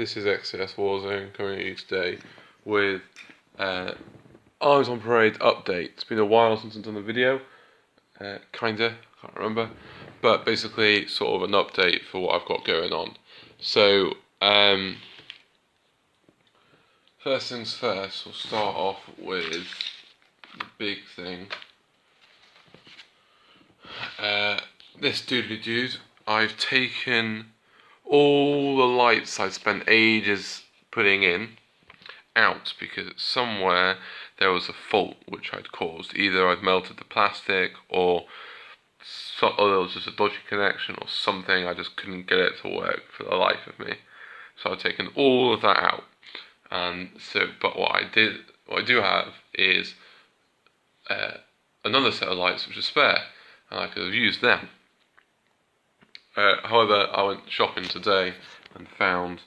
This is XCS Warzone coming at you today with Armies on Parade update. It's been a while since I've done a video, can't remember, but basically sort of an update for what I've got going on. So, first things first, we'll start off with the big thing. This doodly dude, I've taken all the lights I've spent ages putting in out because somewhere there was a fault which I'd caused. Either I'd melted the plastic or there was just a dodgy connection or something. I just couldn't get it to work for the life of me. So I've taken all of that out. And so, but what I do have is another set of lights which are spare, and I could have used them. However, I went shopping today and found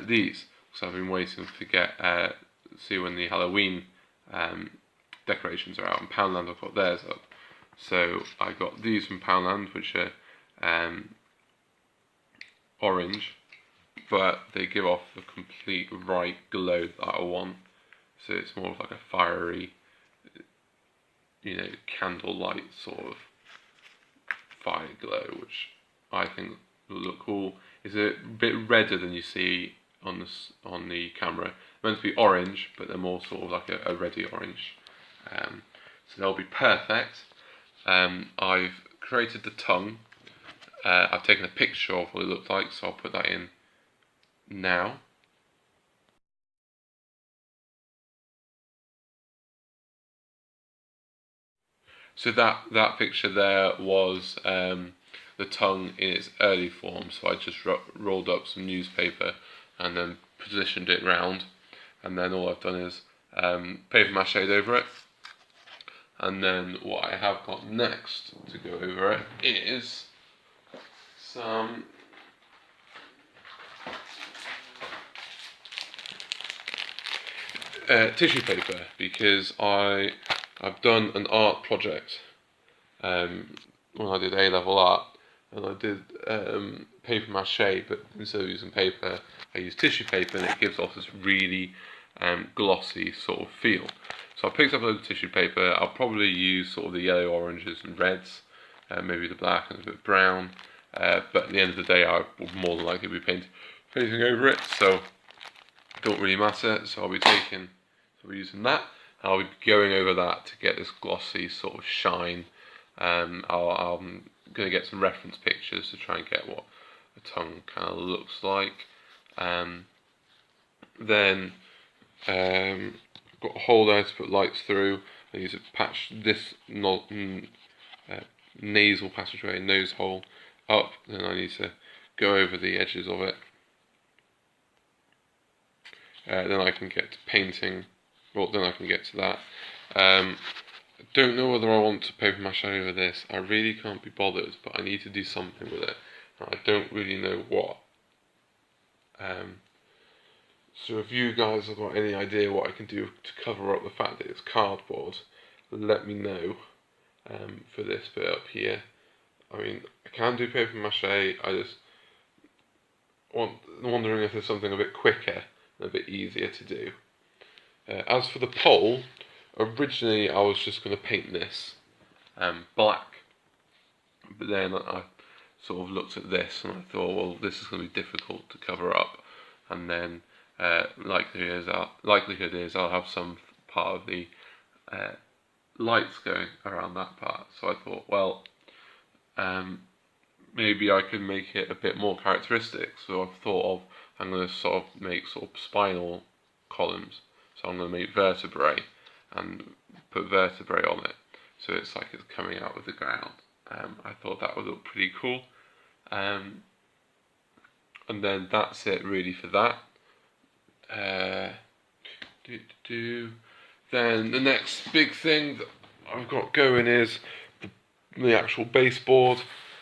these. So I've been waiting to see when the Halloween decorations are out. And Poundland, I've got theirs up. So I got these from Poundland, which are orange, but they give off the complete right glow that I want. So it's more of like a fiery, candlelight sort of fire glow, which I think will look cool. It's a bit redder than you see on the camera. They're meant to be orange, but they're more sort of like a reddy orange. So they'll be perfect. I've created the tongue. I've taken a picture of what it looked like, so I'll put that in now. So that picture there was the tongue in its early form. So I just rolled up some newspaper and then positioned it round, and then all I've done is paper mache over it. And then what I have got next to go over it is some tissue paper, because I've done an art project when I did A-level art, and I did paper mache, but instead of using paper I used tissue paper, and it gives off this really glossy sort of feel. So I picked up a load of tissue paper. I'll probably use sort of the yellow, oranges and reds, maybe the black and a bit of brown, but at the end of the day I will more than likely be painting over it, so it don't really matter. So I'll be using that. I'll be going over that to get this glossy sort of shine. I'm going to get some reference pictures to try and get what a tongue kind of looks like. Then got a hole there to put lights through. I use to patch this nasal passageway, nose hole up. Then I need to go over the edges of it. Then I can get to painting. Well, then I can get to that. I don't know whether I want to paper mache over this. I really can't be bothered, but I need to do something with it. I don't really know what. So if you guys have got any idea what I can do to cover up the fact that it's cardboard, let me know for this bit up here. I mean, I can do paper mache. I just wondering if there's something a bit quicker and a bit easier to do. As for the pole, originally I was just going to paint this black, but then I sort of looked at this and I thought, well, this is going to be difficult to cover up, and then likelihood is I'll have some part of the lights going around that part. So I thought, well, maybe I could make it a bit more characteristic. So I've thought of, I'm going to sort of make sort of spinal columns. So I'm going to make vertebrae and put vertebrae on it, so it's like it's coming out of the ground. I thought that would look pretty cool. And then that's it really for that. Then the next big thing that I've got going is the actual baseboard.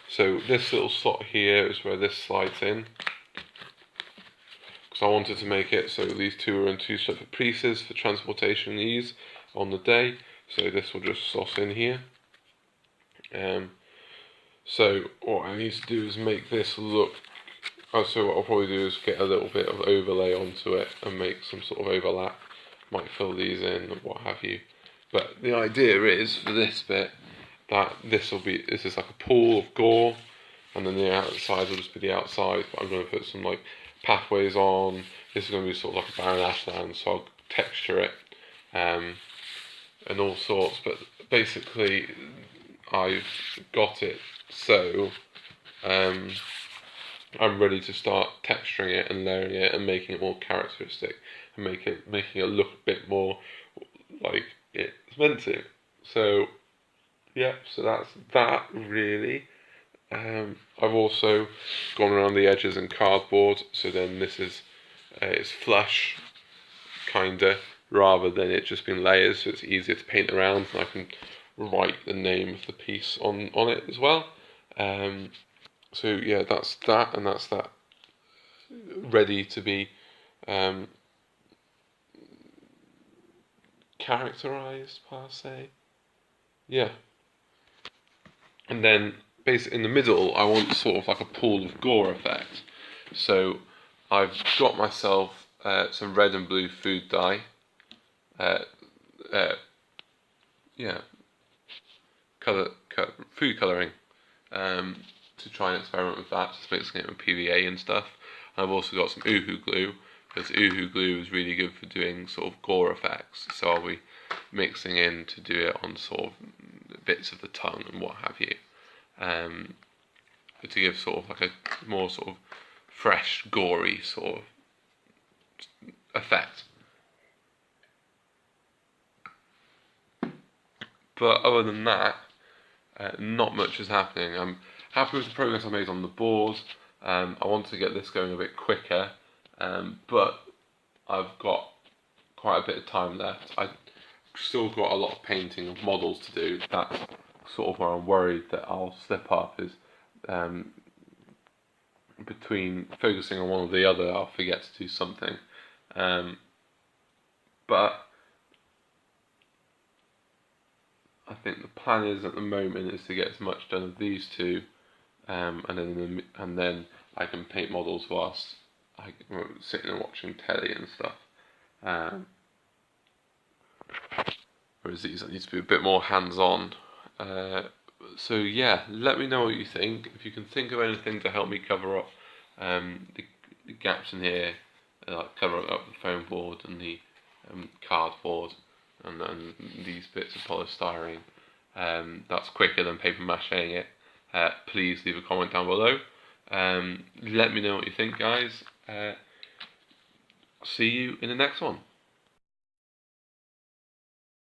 So this little slot here is where this slides in, because I wanted to make it so these two are in two separate pieces for transportation ease on the day. So this will just slot in here. So what I need to do is make this look So what I'll probably do is get a little bit of overlay onto it and make some sort of overlap. Might fill these in or what have you. But the idea is for this bit that this is like a pool of gore, and then the outside will just be the outside. But I'm going to put some like pathways on. This is going to be sort of like a barren ashland, so I'll texture it and all sorts. But basically, I've got it so I'm ready to start texturing it and layering it and making it more characteristic and making it look a bit more like it's meant to. So yeah, so that's that really. I've also gone around the edges in cardboard, so then this is it's flush kinda, rather than it just being layers, so it's easier to paint around and I can write the name of the piece on it as well. So yeah, that's that, and that's that ready to be characterized per se. Yeah. And then basically in the middle I want sort of like a pool of gore effect. So I've got myself some red and blue food dye. Food colouring. To try and experiment with that, just mixing it with PVA and stuff. And I've also got some Uhu glue, because Uhu glue is really good for doing sort of gore effects. So I'll be mixing in to do it on sort of bits of the tongue and what have you, to give sort of like a more sort of fresh, gory sort of effect. But other than that, not much is happening. I'm happy with the progress I made on the board. I want to get this going a bit quicker, but I've got quite a bit of time left. I've still got a lot of painting of models to do. That's sort of where I'm worried that I'll slip up, is between focusing on one or the other, I'll forget to do something. But I think the plan is at the moment is to get as much done of these two, and then I can paint models whilst I'm sitting and watching telly and stuff. Whereas these I need to be a bit more hands-on. So yeah, let me know what you think. If you can think of anything to help me cover up the gaps in here, like cover up the foam board and the cardboard and these bits of polystyrene, that's quicker than paper macheing it, please leave a comment down below. Let me know what you think, guys. See you in the next one.